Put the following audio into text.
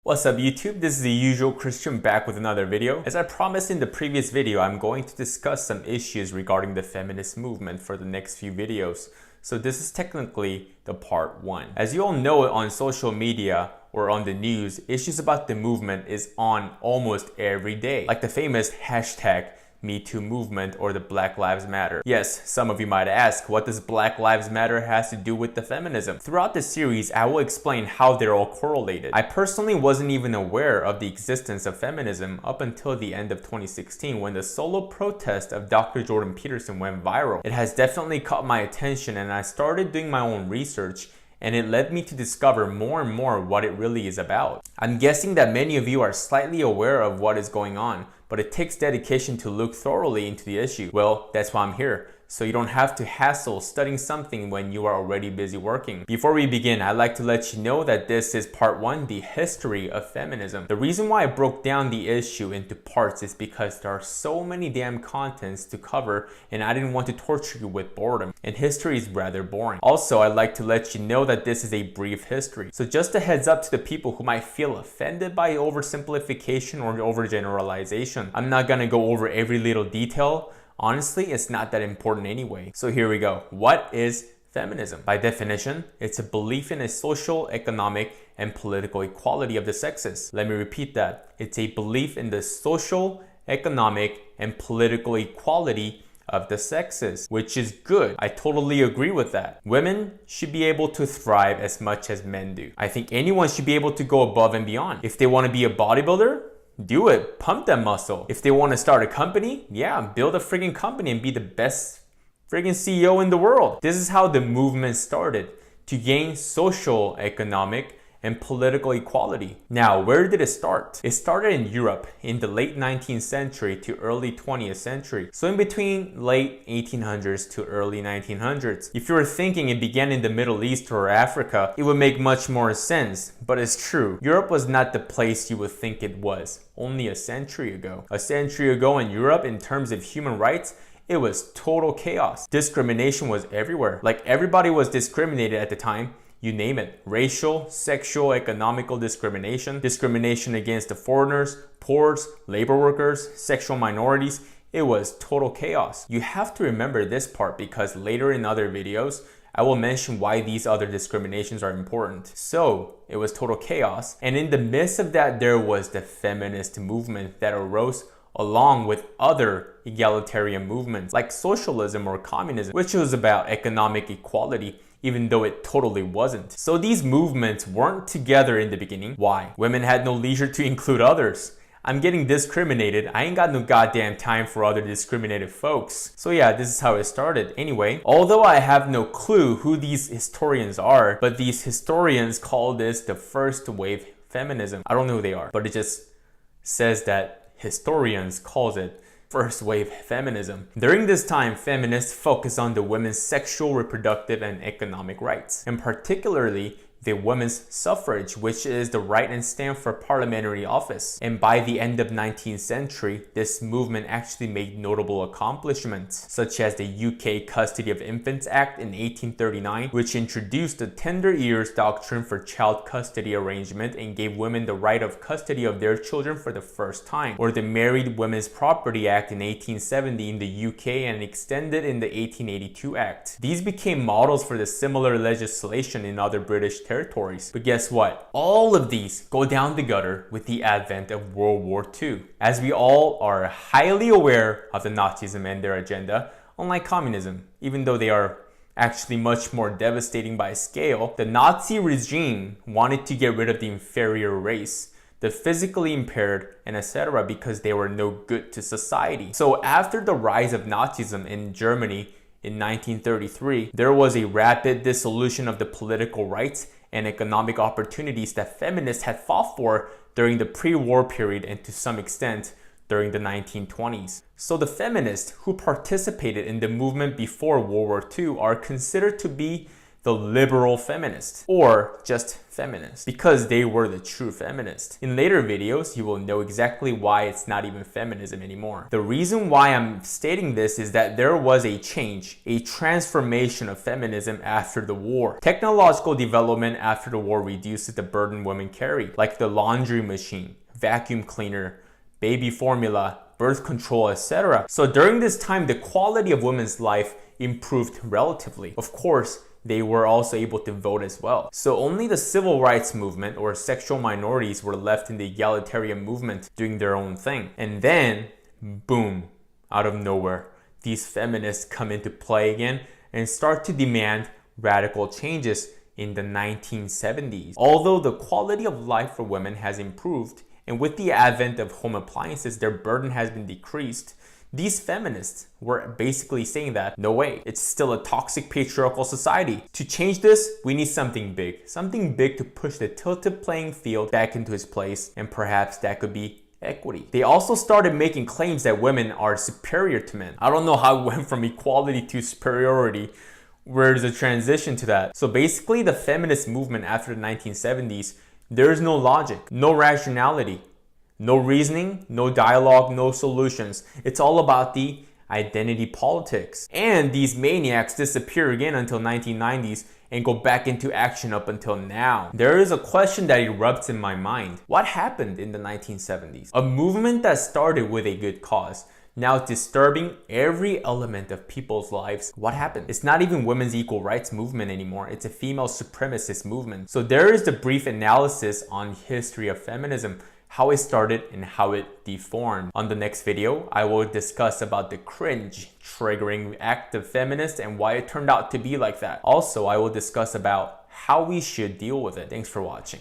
What's up YouTube? This is the usual Christian back with another video. As I promised in the previous video, I'm going to discuss some issues regarding the feminist movement for the next few videos. So this is technically the part 1. As you all know, on social media or on the news, issues about the movement is on almost every day. Like the famous hashtag Me Too movement or the Black Lives Matter. Yes, some of you might ask, what does Black Lives Matter has to do with the feminism? Throughout this series, I will explain how they're all correlated. I personally wasn't even aware of the existence of feminism up until the end of 2016 when the solo protest of Dr. Jordan Peterson went viral. It has definitely caught my attention and I started doing my own research, and it led me to discover more and more what it really is about. I'm guessing that many of you are slightly aware of what is going on, but it takes dedication to look thoroughly into the issue. Well, that's why I'm here, so you don't have to hassle studying something when you are already busy working. Before we begin, I'd like to let you know that this is part 1, the history of feminism. The reason why I broke down the issue into parts is because there are so many damn contents to cover and I didn't want to torture you with boredom, and history is rather boring. Also, I'd like to let you know that this is a brief history. So just a heads up to the people who might feel offended by oversimplification or overgeneralization. I'm not gonna go over every little detail. Honestly, it's not that important anyway. So here we go. What is feminism? By definition, it's a belief in a social, economic, and political equality of the sexes. Let me repeat that. It's a belief in the social, economic, and political equality of the sexes, which is good. I totally agree with that. Women should be able to thrive as much as men do. I think anyone should be able to go above and beyond. If they want to be a bodybuilder, do it. Pump that muscle. If they want to start a company, yeah, build a friggin' company and be the best friggin' CEO in the world. This is how the movement started, to gain social, economic, and political equality. Now, where did it start? It started in Europe in the late 19th century to early 20th century. So in between late 1800s to early 1900s. If you were thinking it began in the Middle East or Africa, it would make much more sense, but it's true. Europe was not the place you would think it was only a century ago. A century ago in Europe, in terms of human rights, it was total chaos. Discrimination was everywhere. Like everybody was discriminated at the time. You name it. Racial, sexual, economical discrimination, discrimination against the foreigners, poor, labor workers, sexual minorities. It was total chaos. You have to remember this part because later in other videos, I will mention why these other discriminations are important. So it was total chaos. And in the midst of that, there was the feminist movement that arose along with other egalitarian movements like socialism or communism, which was about economic equality, even though it totally wasn't. So these movements weren't together in the beginning. Why? Women had no leisure to include others. I'm getting discriminated. I ain't got no goddamn time for other discriminated folks. So yeah, this is how it started. Anyway, although I have no clue who these historians are, but these historians call this the first wave feminism. I don't know who they are, but it just says that historians calls it first wave feminism. During this time, feminists focused on the women's sexual, reproductive, and economic rights, and particularly the women's suffrage, which is the right and stand for parliamentary office. And by the end of 19th century, this movement actually made notable accomplishments, such as the UK Custody of Infants Act in 1839, which introduced the tender years doctrine for child custody arrangement and gave women the right of custody of their children for the first time, or the Married Women's Property Act in 1870 in the UK and extended in the 1882 Act. These became models for the similar legislation in other British territories. But guess what? All of these go down the gutter with the advent of World War II. As we all are highly aware of the Nazism and their agenda, unlike communism, even though they are actually much more devastating by scale, the Nazi regime wanted to get rid of the inferior race, the physically impaired, and etc. because they were no good to society. So after the rise of Nazism in Germany in 1933, there was a rapid dissolution of the political rights and economic opportunities that feminists had fought for during the pre-war period and to some extent during the 1920s. So the feminists who participated in the movement before World War II are considered to be the liberal feminist, or just feminist, because they were the true feminists. In later videos, you will know exactly why it's not even feminism anymore. The reason why I'm stating this is that there was a change, a transformation of feminism after the war. Technological development after the war reduces the burden women carry, like the laundry machine, vacuum cleaner, baby formula, birth control, etc. So during this time, the quality of women's life improved relatively. Of course, they were also able to vote as well. So only the civil rights movement or sexual minorities were left in the egalitarian movement doing their own thing. And then, boom, out of nowhere, these feminists come into play again and start to demand radical changes in the 1970s. Although the quality of life for women has improved, and with the advent of home appliances, their burden has been decreased, these feminists were basically saying that, no way, it's still a toxic patriarchal society. To change this, we need something big to push the tilted playing field back into its place, and perhaps that could be equity. They also started making claims that women are superior to men. I don't know how it went from equality to superiority. Where's the transition to that? So basically, the feminist movement after the 1970s, there is no logic, no rationality, no reasoning, no dialogue, no solutions. It's all about the identity politics. And these maniacs disappear again until 1990s and go back into action up until now. There is a question that erupts in my mind. What happened in the 1970s? A movement that started with a good cause, now disturbing every element of people's lives. What happened? It's not even women's equal rights movement anymore. It's a female supremacist movement. So there is the brief analysis on history of feminism, how it started and how it deformed. On the next video, I will discuss about the cringe triggering act of feminists and why it turned out to be like that. Also, I will discuss about how we should deal with it. Thanks for watching.